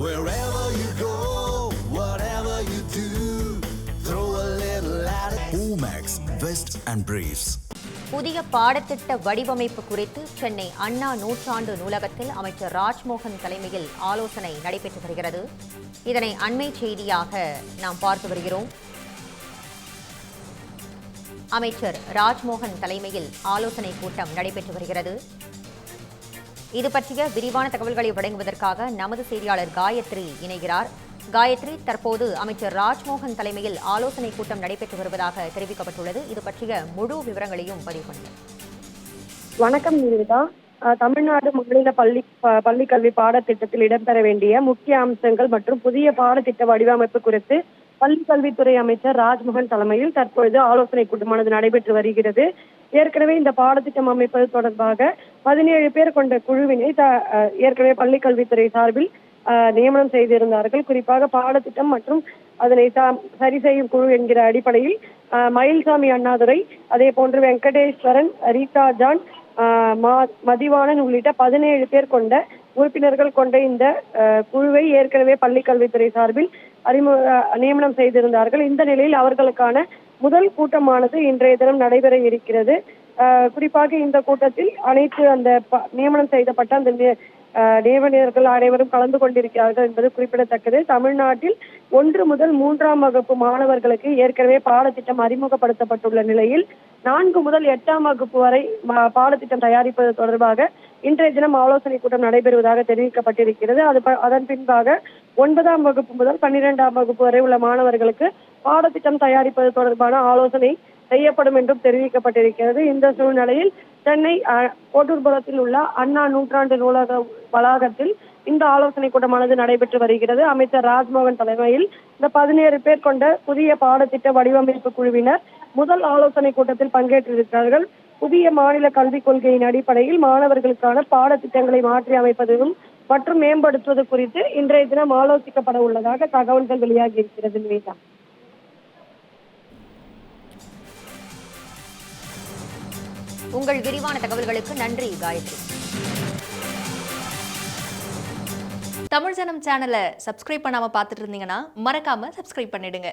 Wherever you go, whatever you do, throw a little at it. Omax, Vest and Briefs. புதிய பாடத்திட்ட வடிவமைப்பு குறித்து சென்னை அண்ணா நூற்றாண்டு நூலகத்தில் அமைச்சர் ராஜ்மோகன் தலைமையில் ஆலோசனை நடைபெற்று வருகிறது. இதனை அண்மை செய்தியாக நாம் பார்த்து வருகிறோம். அமைச்சர் ராஜ்மோகன் தலைமையில் ஆலோசனை கூட்டம் நடைபெற்று வருகிறது. இது பற்றிய விரிவான தகவல்களை வழங்குவதற்காக நமது செய்தியாளர் காயத்ரி இணைகிறார். காயத்ரி, தற்போது அமைச்சர் ராஜ்மோகன் தலைமையில் ஆலோசனை கூட்டம் நடைபெற்று வருவதாக தெரிவிக்கப்பட்டுள்ளது. இது பற்றிய முழு விவரங்களையும் பதிவு பண்ணுங்கள். வணக்கம் நிவேதா. தமிழ்நாடு மாநில பள்ளிக்கல்வி பாடத்திட்டத்தில் இடம்பெற வேண்டிய முக்கிய அம்சங்கள் மற்றும் புதிய பாடத்திட்ட வடிவமைப்பு குறித்து பள்ளிக்கல்வித்துறை அமைச்சர் ராஜ்மோகன் தலைமையில் தற்பொழுது ஆலோசனை கூட்டமானது நடைபெற்று வருகிறது. ஏற்கனவே இந்த பாடத்திட்டம் அமைப்பது தொடர்பாக 17 பேர் கொண்ட குழுவினை ஏற்கனவே பள்ளிக்கல்வித்துறை சார்பில் நியமனம் செய்திருந்தார்கள். குறிப்பாக பாடத்திட்டம் மற்றும் அதனை சரி செய்யும் குழு என்கிற அடிப்படையில் மயில்சாமி அண்ணாதுரை, அதே போன்று வெங்கடேஸ்வரன், ரீதா ஜான், மதிவாணன் உள்ளிட்ட 17 பேர் கொண்ட உறுப்பினர்கள் கொண்ட இந்த குழுவை ஏற்கனவே பள்ளிக்கல்வித்துறை சார்பில் நியமனம் செய்திருந்தார்கள். இந்த நிலையில் அவர்களுக்கான முதல் கூட்டமானது இன்றைய தினம் நடைபெற இருக்கிறது. குறிப்பாக இந்த கூட்டத்தில் அனைத்து அந்த நியமனம் செய்யப்பட்ட அந்த நியமனர்கள் அனைவரும் கலந்து கொண்டிருக்கிறார்கள் என்பது குறிப்பிடத்தக்கது. தமிழ்நாட்டில் 1 முதல் 3ஆம் வகுப்பு மாணவர்களுக்கு ஏற்கனவே பாடத்திட்டம் அறிமுகப்படுத்தப்பட்டுள்ள நிலையில் 4 முதல் 8ஆம் வகுப்பு வரை பாடத்திட்டம் தயாரிப்பது தொடர்பாக இன்றைய தினம் ஆலோசனை கூட்டம் நடைபெறுவதாக தெரிவிக்கப்பட்டிருக்கிறது. அதன் பின்பாக 9ஆம் வகுப்பு முதல் 12ஆம் வகுப்பு வரை உள்ள மாணவர்களுக்கு பாடத்திட்டம் தயாரிப்பது தொடர்பான ஆலோசனை செய்யப்படும் என்றும் தெரிவிக்கப்பட்டிருக்கிறது. இந்த சூழ்நிலையில் சென்னை கோட்டூர்புரத்தில் உள்ள அண்ணா நூற்றாண்டு நூலக வளாகத்தில் இந்த ஆலோசனை கூட்டமானது நடைபெற்று வருகிறது. அமைச்சர் ராஜ்மோகன் தலைமையில் இந்த 17 பேர் கொண்ட புதிய பாடத்திட்ட வடிவமைப்பு குழுவினர் முதல் ஆலோசனை கூட்டத்தில் பங்கேற்றிருக்கிறார்கள். புதிய மாநில கல்விக் கொள்கையின் அடிப்படையில் மாணவர்களுக்கான பாடத்திட்டங்களை மாற்றி அமைப்பதும் மற்றும் மேம்படுத்துவது குறித்து இன்றைய தினம் ஆலோசிக்கப்பட உள்ளதாக தகவல்கள் வெளியாகி இருக்கிறது. நிவேதா, உங்கள் விரிவான தகவல்களுக்கு நன்றி காயத்ரி. தமிழ் ஜனம் சேனலை சப்ஸ்கிரைப் பண்ணாம பார்த்துட்டு இருந்தீங்கன்னா மறக்காம சப்ஸ்கிரைப் பண்ணிடுங்க.